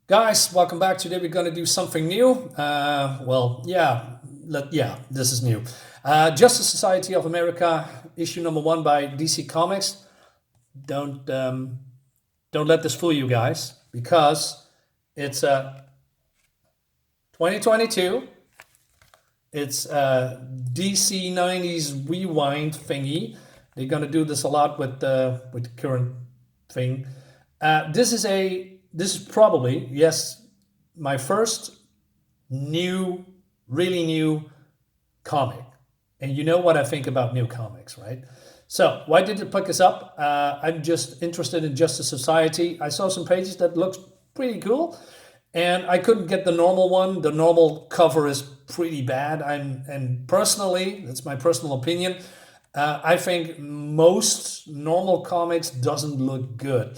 Guys, welcome back. Today we're going to do something new. This is new. Justice Society of America, issue number one by DC Comics. Don't um, don't let this fool you guys, because it's 2022. It's DC 90s rewind thingy. They're going to do this a lot with the current thing. This is probably, yes, my first new, really new comic. And you know what I think about new comics, right? So why did it pick us up? I'm just interested in Justice Society. I saw some pages that looked pretty cool, and I couldn't get the normal one. The normal cover is pretty bad. And personally, that's my personal opinion. I think most normal comics doesn't look good.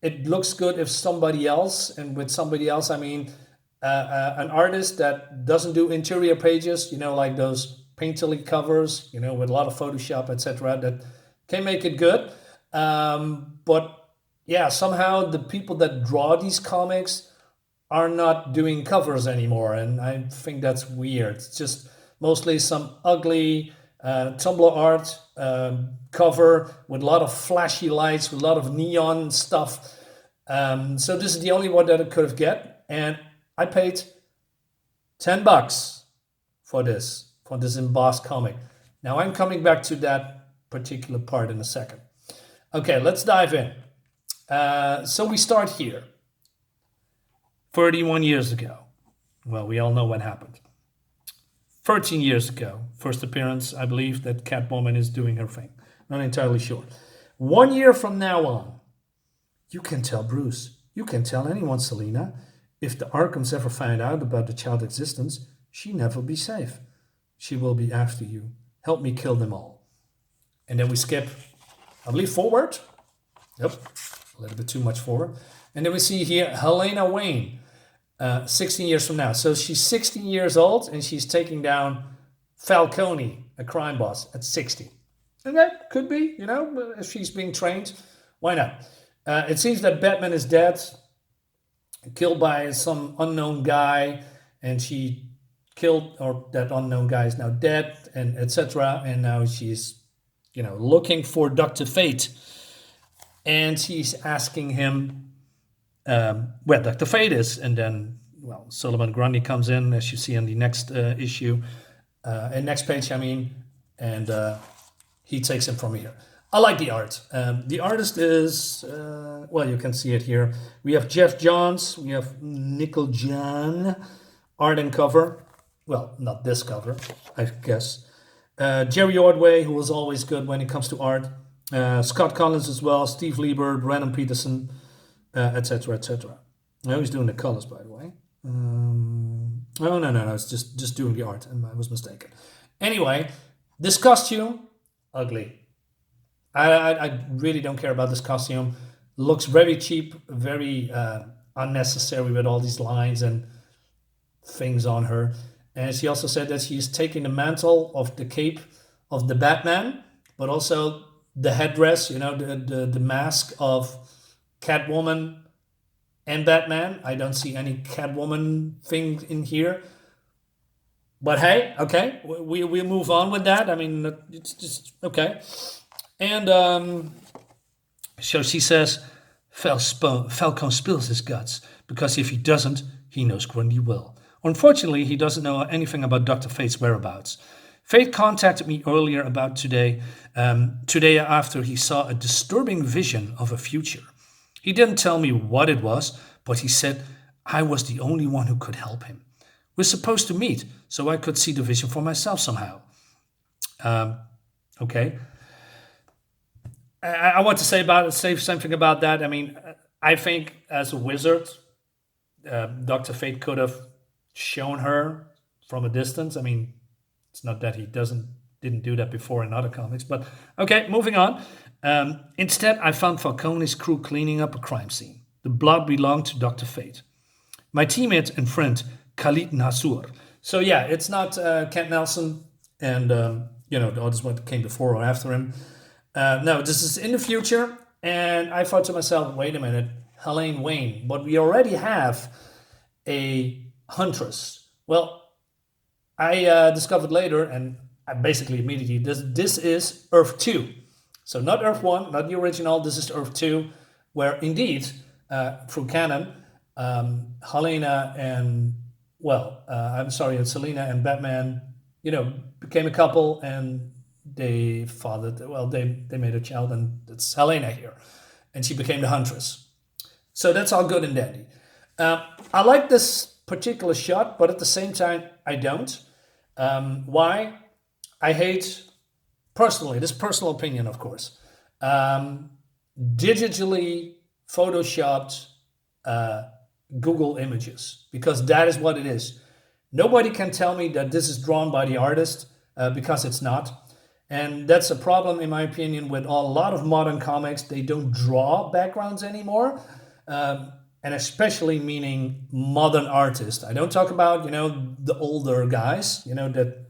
It looks good if somebody else, and with somebody else I mean an artist that doesn't do interior pages, like those painterly covers, with a lot of Photoshop, etc., that can make it good. But yeah, somehow the people that draw these comics are not doing covers anymore, and I think that's weird. It's just mostly some ugly Tumblr art cover with a lot of flashy lights, with a lot of neon stuff. So this is the only one that I could have get, and I paid $10 for this embossed comic. Now I'm coming back to that particular part in a second. Okay, let's dive in. So we start here. 31 years ago. Well, we all know what happened. 13 years ago, first appearance, I believe that Catwoman is doing her thing. Not entirely sure. 1 year from now on, you can tell Bruce, you can tell anyone, Selina, if the Arkhams ever find out about the child's existence, she never be safe. She will be after you. Help me kill them all. And then we skip, I believe, forward. Yep, a little bit too much forward. And then we see here Helena Wayne, 16 years from now. So she's 16 years old and she's taking down Falcone, a crime boss, at 60. And that could be, if she's being trained, why not? It seems that Batman is dead, killed by some unknown guy, and she killed, or that unknown guy is now dead, and etc. And now she's, looking for Dr. Fate, and she's asking him where Dr. Fate is, and then, Solomon Grundy comes in, as you see on the next issue, and next page, and he takes him from here. I like the art. The artist is, you can see it here. We have Geoff Johns, we have Mikel Janin, art and cover. Well, not this cover, I guess. Jerry Ordway, who was always good when it comes to art. Scott Collins as well, Steve Lieber, Brandon Peterson, etc., etc. Now he's doing the colors, by the way. No, it's just doing the art, and I was mistaken. Anyway, this costume, ugly. I really don't care about this costume. Looks very cheap, very unnecessary, with all these lines and things on her. And she also said that she's taking the mantle of the cape of the Batman, but also the headdress, the mask of Catwoman and Batman. I don't see any Catwoman thing in here. But hey, okay, we move on with that. It's just okay. And so she says, Falcone spills his guts, because if he doesn't, he knows Grundy will. Unfortunately, he doesn't know anything about Dr. Fate's whereabouts. Fate contacted me earlier about today after he saw a disturbing vision of a future. He didn't tell me what it was, but he said I was the only one who could help him. We're supposed to meet, so I could see the vision for myself somehow. Okay. I want to say something about that. I think as a wizard, Dr. Fate could have shown her from a distance. It's not that he didn't do that before in other comics, but okay, moving on. Instead, I found Falcone's crew cleaning up a crime scene. The blood belonged to Dr. Fate. My teammate and friend, Khalid Nassour. So yeah, it's not Kent Nelson and the others what came before or after him. No, this is in the future, and I thought to myself, wait a minute, Helene Wayne, but we already have a Huntress. Well, I discovered later, and I basically immediately, this is Earth 2. So not Earth 1, not the original, this is Earth 2, where indeed, through canon, Helena and, and Selena and Batman, became a couple, and they fathered, they made a child, and it's Helena here. And she became the Huntress. So that's all good and dandy. I like this particular shot, but at the same time, I don't. Why? I hate, personally, this personal opinion, of course, digitally photoshopped Google images, because that is what it is. Nobody can tell me that this is drawn by the artist, because it's not. And that's a problem, in my opinion, with a lot of modern comics. They don't draw backgrounds anymore. And especially meaning modern artists. I don't talk about, the older guys, that,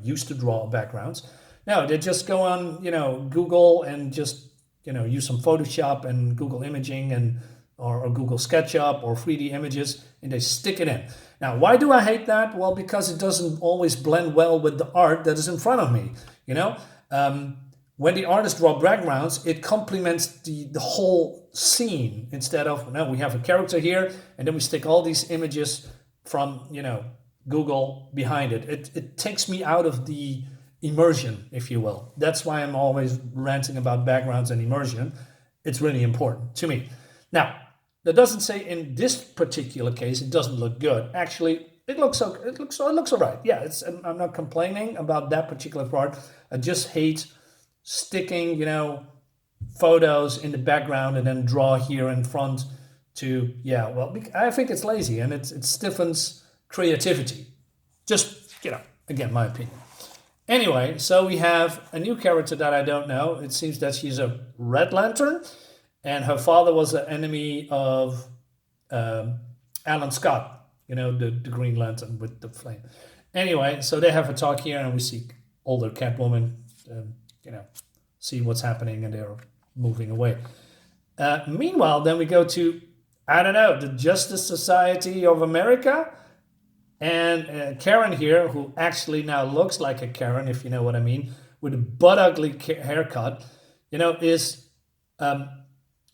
used to draw backgrounds. No, they just go on, Google and just, use some Photoshop and Google Imaging or Google SketchUp or 3D images, and they stick it in. Now, why do I hate that? Well, because it doesn't always blend well with the art that is in front of me, When the artists draw backgrounds, it complements the whole scene, instead of, we have a character here, and then we stick all these images from, Google behind it. It takes me out of the immersion, if you will. That's why I'm always ranting about backgrounds and immersion. It's really important to me. Now, that doesn't say in this particular case it doesn't look good. Actually, it looks all right. Yeah, I'm not complaining about that particular part. I just hate sticking, photos in the background and then draw here in front to, I think it's lazy, and it stiffens creativity. Just, again, my opinion. Anyway, so we have a new character that I don't know. It seems that she's a Red Lantern, and her father was an enemy of Alan Scott, the Green Lantern with the flame. Anyway, so they have a talk here, and we see older Catwoman, see what's happening, and they're moving away. Meanwhile, then we go to, the Justice Society of America, and Karen here, who actually now looks like a Karen, if you know what I mean, with a butt-ugly haircut, is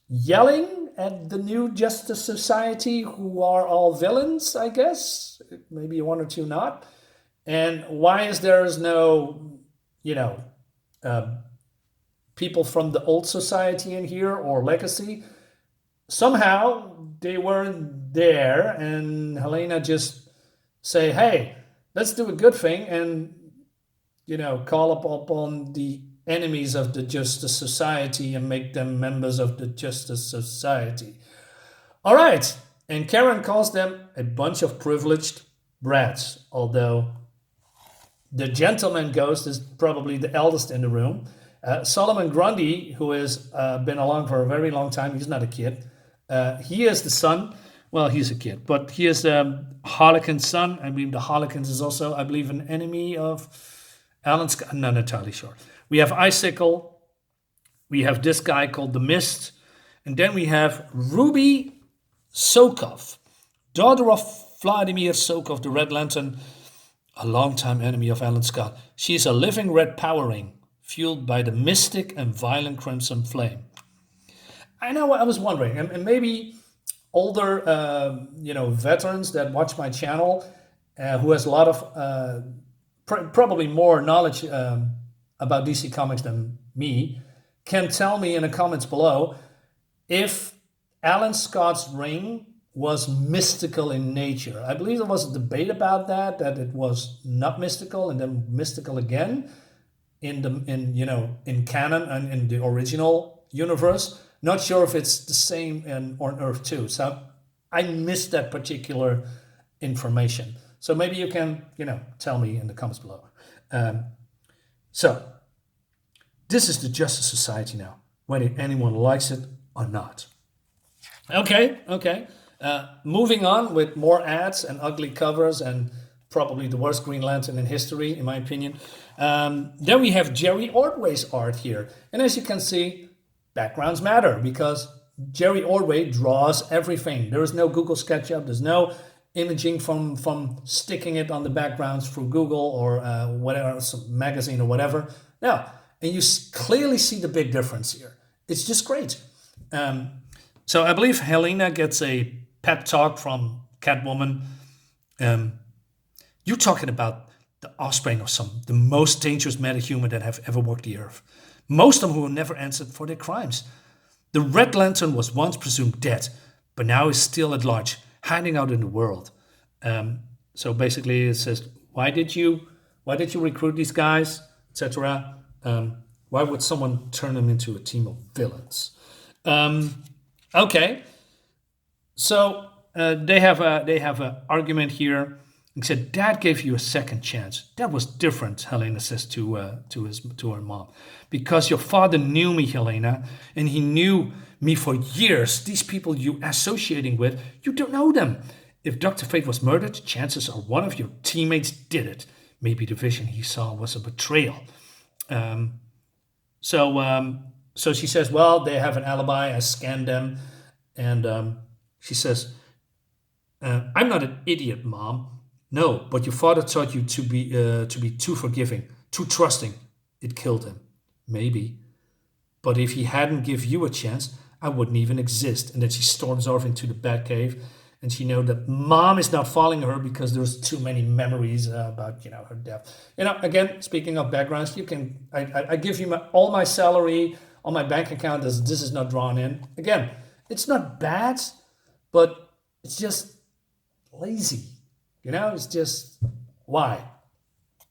yelling at the new Justice Society, who are all villains, I guess, maybe one or two not. And why is there no, people from the old society in here, or legacy? Somehow they weren't there, and Helena just say, hey, let's do a good thing and, call upon the enemies of the Justice Society and make them members of the Justice Society. All right, and Karen calls them a bunch of privileged brats, although the gentleman ghost is probably the eldest in the room. Solomon Grundy, who has been along for a very long time, he's not a kid. He is the son. Well, he's a kid, but he is Harlequin's son. I believe the Harlequins is also, an enemy of Alan Scott. I'm not entirely sure. We have Icicle. We have this guy called the Mist. And then we have Ruby Sokov, daughter of Vladimir Sokov, the Red Lantern, a longtime enemy of Alan Scott. She is a living red power ring, fueled by the mystic and violent Crimson Flame. I know, I was wondering, and maybe older, veterans that watch my channel, who has a lot of, probably more knowledge about DC Comics than me, can tell me in the comments below if Alan Scott's ring was mystical in nature. I believe there was a debate about that it was not mystical and then mystical again in canon and in the original universe. Not sure if it's the same on Earth 2. So I missed that particular information. So maybe you can, tell me in the comments below. So this is the Justice Society now, whether anyone likes it or not. Okay. Moving on with more ads and ugly covers and probably the worst Green Lantern in history, in my opinion. Then we have Jerry Ordway's art here. And as you can see, backgrounds matter because Jerry Ordway draws everything. There is no Google SketchUp. There's no imaging from sticking it on the backgrounds through Google or whatever, some magazine or whatever. No, and you clearly see the big difference here. It's just great. So I believe Helena gets a pep talk from Catwoman. You're talking about the offspring of the most dangerous metahuman that have ever walked the earth. Most of whom never answered for their crimes. The Red Lantern was once presumed dead, but now is still at large, hiding out in the world. So basically, it says, why did you recruit these guys, etc. Why would someone turn them into a team of villains? Okay, so they have an argument here. He said, "Dad gave you a second chance. That was different," Helena says to her mom, "because your father knew me, Helena, and he knew me for years. These people you associating with, you don't know them. If Dr. Fate was murdered, chances are one of your teammates did it. Maybe the vision he saw was a betrayal." So she says, "Well, they have an alibi. I scanned them," and she says, "I'm not an idiot, Mom. No, but your father taught you to be too forgiving, too trusting. It killed him. Maybe. But if he hadn't give you a chance, I wouldn't even exist." And then she storms off into the Batcave, and she knows that Mom is not following her because there's too many memories about her death. Again, speaking of backgrounds, I give you all my salary on my bank account. This is not drawn in. Again, it's not bad, but it's just lazy. It's just, why?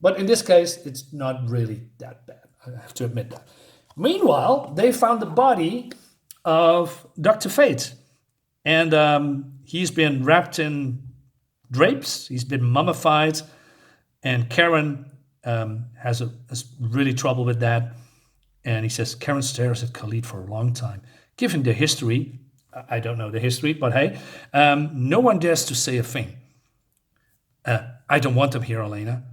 But in this case, it's not really that bad. I have to admit that. Meanwhile, they found the body of Dr. Fate. And he's been wrapped in drapes. He's been mummified. And Karen has really trouble with that. And he says, Karen stares at Khalid for a long time. Given the history, I don't know the history, but hey, no one dares to say a thing. I don't want them here, Elena.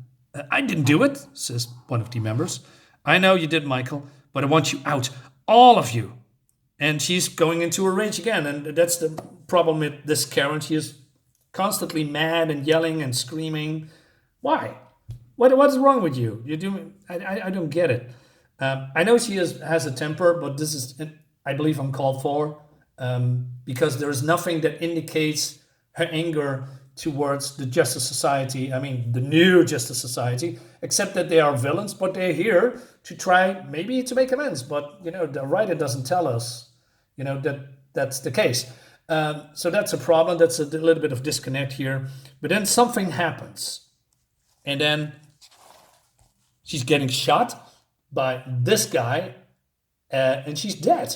I didn't do it, says one of the members. I know you did, Michael, but I want you out, all of you. And she's going into a rage again, and that's the problem with this Karen. She is constantly mad and yelling and screaming. Why? What is wrong with you? I don't get it. I know she has a temper, but this is, I believe, uncalled for, because there is nothing that indicates her anger towards the Justice Society, the new Justice Society, except that they are villains, but they're here to try maybe to make amends. But, the writer doesn't tell us, that that's the case. So that's a problem. That's a little bit of disconnect here. But then something happens. And then she's getting shot by this guy, and she's dead.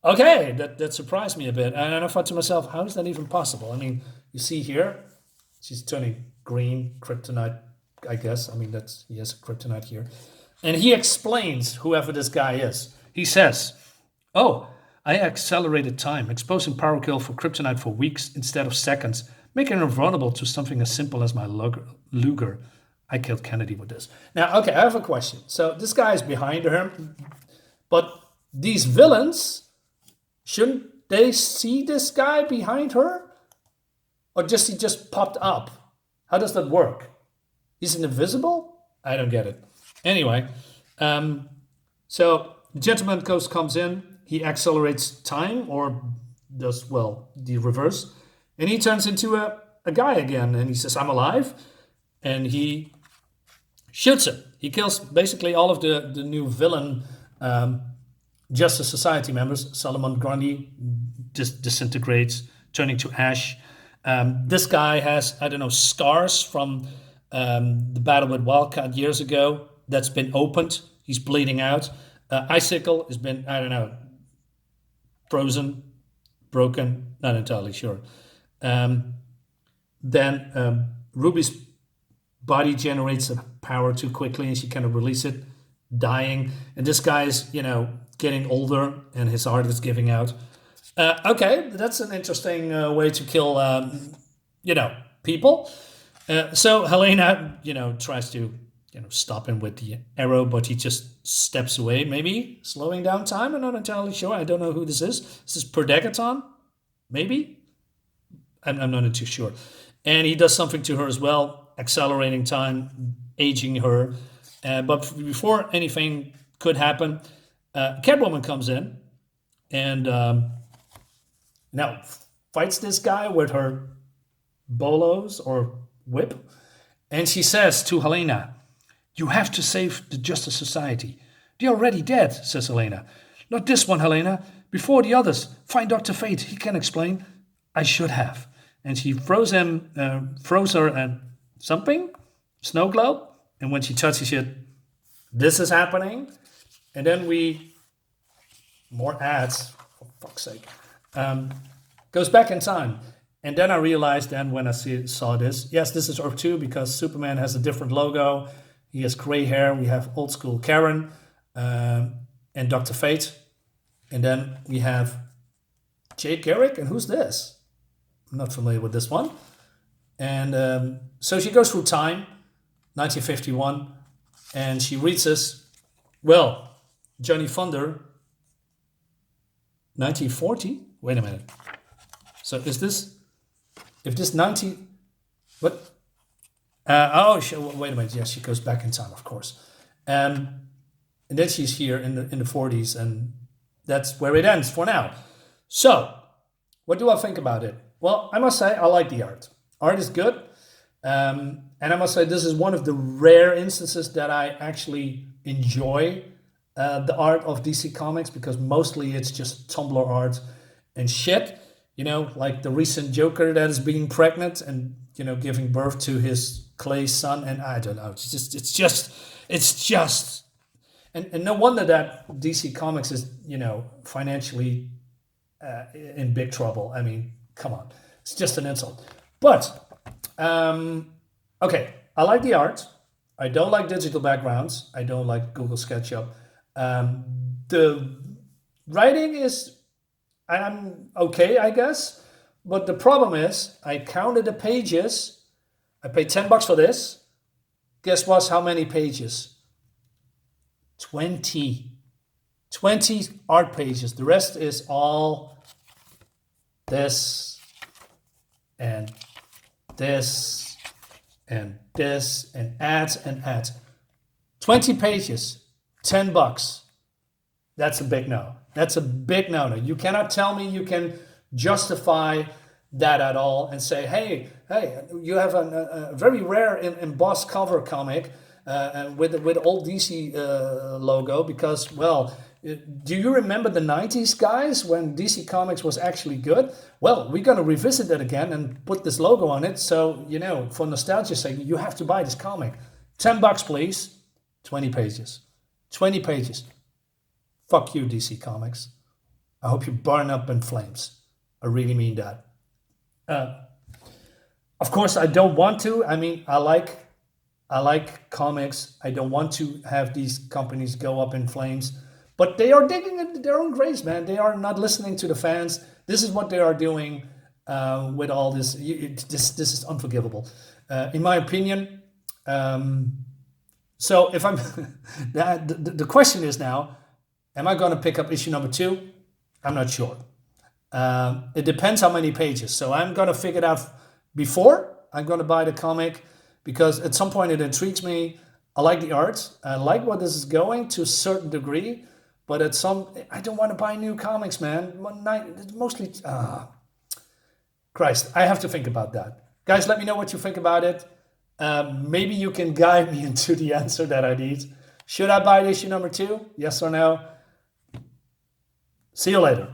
Okay, that surprised me a bit. And I thought to myself, how is that even possible? You see here, she's turning green, kryptonite, I guess. He has a kryptonite here. And he explains, whoever this guy is. He says, "Oh, I accelerated time, exposing power kill for kryptonite for weeks instead of seconds, making her vulnerable to something as simple as my Luger. I killed Kennedy with this." Now, okay, I have a question. So this guy is behind her, but these villains, shouldn't they see this guy behind her? Or he just popped up? How does that work? He's invisible? I don't get it. Anyway, so the Gentleman Ghost comes in. He accelerates time, or does, the reverse. And he turns into a guy again. And he says, "I'm alive." And he shoots him. He kills basically all of the new villain Justice Society members. Solomon Grundy disintegrates, turning to ash. This guy has, scars from the battle with Wildcat years ago. That's been opened. He's bleeding out. Icicle has been, frozen, broken, not entirely sure. Then Ruby's body generates a power too quickly, and she cannot release it, dying. And this guy's, getting older, and his heart is giving out. Okay, that's an interesting way to kill, people. So Helena, tries to stop him with the arrow, but he just steps away, maybe slowing down time. I'm not entirely sure. I don't know who this is. Is this per decaton? Maybe? I'm not too sure. And he does something to her as well, accelerating time, aging her. But before anything could happen, Catwoman comes in and now fights this guy with her bolos or whip. And she says to Helena, "You have to save the Justice Society. They're already dead," says Helena. "Not this one, Helena. Before the others. Find Dr. Fate. He can explain." "I should have." And she throws her and something, snow globe. And when she touches it, this is happening. And then more ads, for fuck's sake, goes back in time. And then I realized when I saw this, yes, this is Earth 2 because Superman has a different logo. He has gray hair. We have old school Karen and Dr. Fate. And then we have Jake Garrick. And who's this? I'm not familiar with this one. And so she goes through time, 1951, and she reads this. Well, Johnny Thunder, 1940? Wait a minute. So is this, if this 90, what? Wait a minute. Yes, she goes back in time, of course. And then she's here in the 40s, and that's where it ends for now. So, what do I think about it? Well, I must say I like the art. Art is good. And I must say this is one of the rare instances that I actually enjoy the art of DC Comics, because mostly it's just Tumblr art and shit. Like the recent Joker that is being pregnant and, giving birth to his clay son. And I don't know, it's just, and no wonder that DC Comics is, financially in big trouble. I mean, come on, it's just an insult. But, okay, I like the art. I don't like digital backgrounds. I don't like Google SketchUp. The writing is, I'm okay, I guess. But the problem is, I counted the pages. I paid $10 for this. Guess what's how many pages? 20. 20 art pages. The rest is all this and this and this and ads and ads. 20 pages, $10. That's a big no. That's a big no-no. You cannot tell me you can justify that at all and say, hey, you have a very rare embossed cover comic with old DC logo because, well, do you remember the 90s, guys, when DC Comics was actually good? Well, we're going to revisit that again and put this logo on it. So, for nostalgia's sake, you have to buy this comic. $10, please. 20 pages. 20 pages. Fuck you, DC Comics. I hope you burn up in flames. I really mean that. Of course, I don't want to. I mean, I like comics. I don't want to have these companies go up in flames. But they are digging into their own graves, man. They are not listening to the fans. This is what they are doing with all this. This is unforgivable, in my opinion. So if I'm, the question is now, am I going to pick up issue number 2? I'm not sure. It depends how many pages. So I'm going to figure it out before I'm going to buy the comic, because at some point it intrigues me. I like the art. I like where this is going to a certain degree. But I don't want to buy new comics, man. Mostly, Christ, I have to think about that. Guys, let me know what you think about it. Maybe you can guide me into the answer that I need. Should I buy issue number 2? Yes or no? See you later.